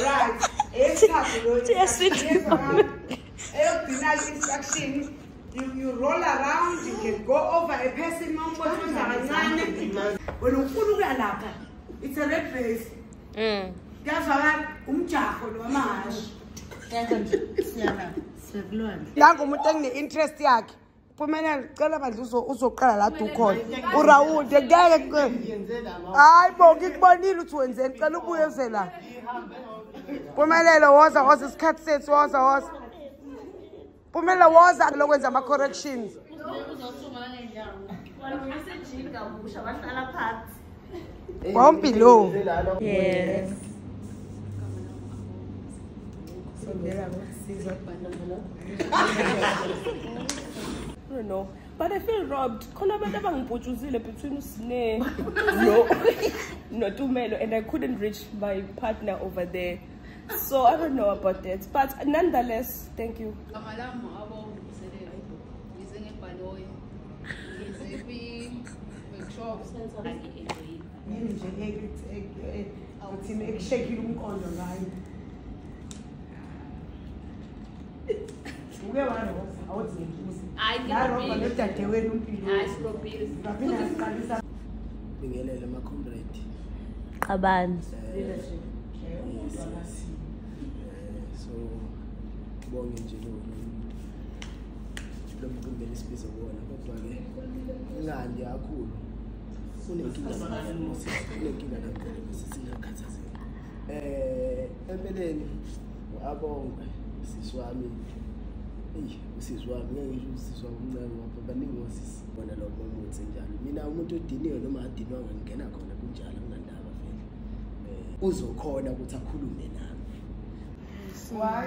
Right. Instruction. You roll around, you can go over a person. It's a red face. That's why interest yakhe. Kumele cela bandla uzoqala la dukhona. URaul ngeke hayi bo ngikubonile uthi wenzeni cela ubuye uzela. Pumelelo woza isikhathi sethu woza. Pumelelo woza lokwenza ama corrections. Won't low. Yes. I don't know, but I feel robbed. Between no Tumelo, and I couldn't reach my partner over there. So I don't know about that, but nonetheless, thank you. Kaban. So, bonge nje lo mkumbeni isibizo wona kodwa ke ngandi kakhulu unenkinga sisingakhathazeki empeleni uAbongwe siswami usizwami ngeke ngisho usizwa umncane lapha baningi osisi bona lo muntu njalo mina umuntu odiniwe noma adinwanga ngena khona kunjalo kunandaba vele uzokhona ukuthi akhulume nami. Why?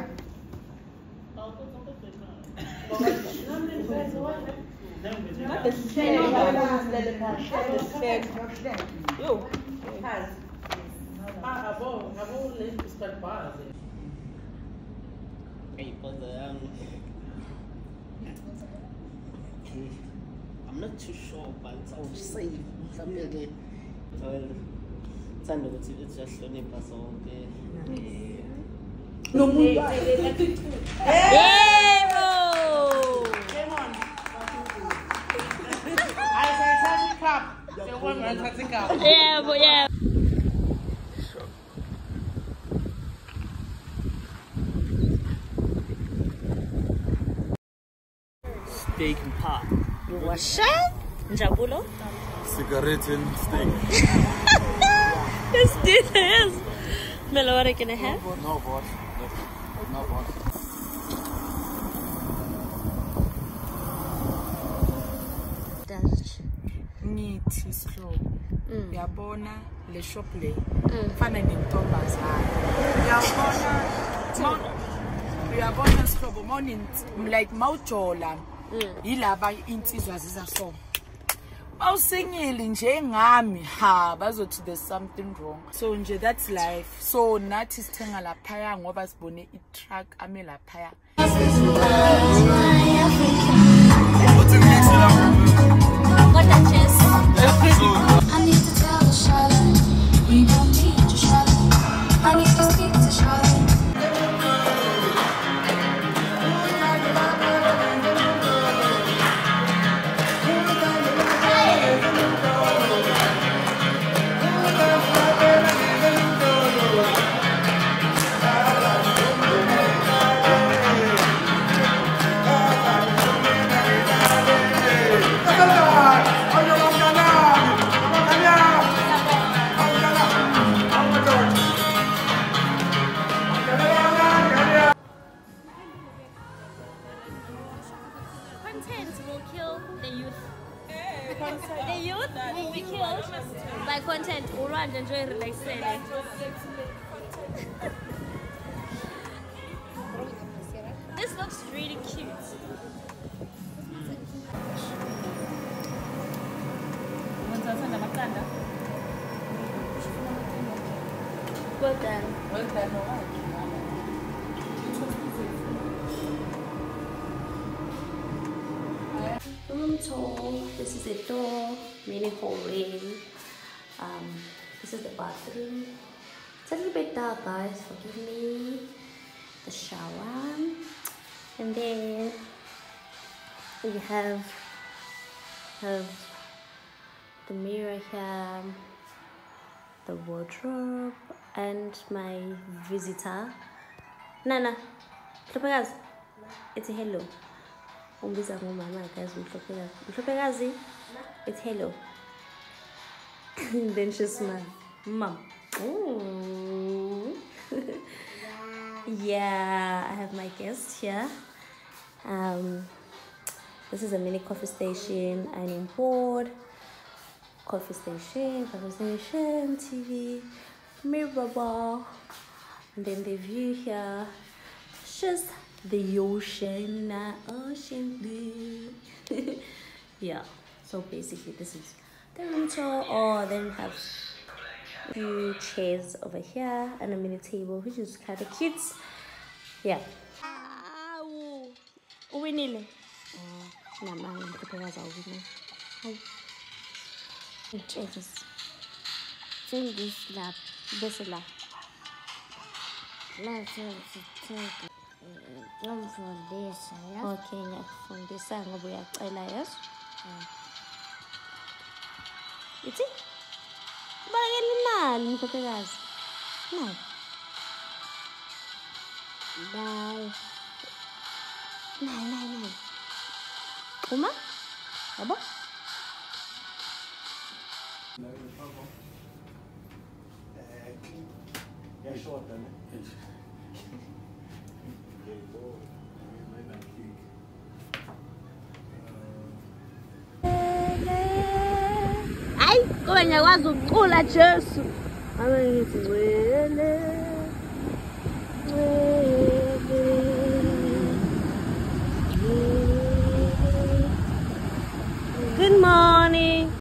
I'm not too sure, but I would say something again. It's just only person. No more. Yeah, bro. Come on. Yeah, but yeah. Steak and pop. What's up? Njabulo? Cigarette and steak. Let's do this. Melo, what are you gonna have? No boss. No boss. Ngithi sihlobo. Uyabona le shop le. Fana nentombazana. Uyabona sihlobo morning like mawujola. Yilaba insizwa ziza so. Mawusingile nje ngami ha bazothi there's something wrong. So nje that's life. So nathi sithenga laphaya ngoba sibone i-truck ame laphaya. Got that chest. I need to tell the Charlotte, we don't need to Charlotte. I need to speak to Charlotte. The youth will be killed by content. Urand enjoy relaxing. This looks really cute. Well done. Well done. Room tour. This is a door, mini hallway. This is the bathroom. It's a little bit dark, guys. Forgive me. The shower, and then we have the mirror here, the wardrobe, and my visitor. Nana, Mhlopekazi, it's a hello. Umbiza ngomama guys, Mhlopekazi, it's hello. Then she smiles, Mom. Ooh. Yeah, I have my guest here. This is a mini coffee station, ironing board, coffee station, TV, mirror ball, and then the view here, just the ocean, ocean blue. Yeah, so basically this is the room tour. Or then we have a few chairs over here and a mini table, which is kind of cute. Yeah. Uwinile. Namanga Mhlopekazi awuwinile. Just change this lap. Bese la. Ngiyamfundisa, ya. Okay, ngiyakufundisa ngoba uyacela, yes? Ithi? Balekela imali Mhlopekazi. Nayi. Bye. Nayi. Uma? Yabo? Yashota ne? Hayi, ngoba ngiyakwazi ukucula Jesu. Ave ngithi wele.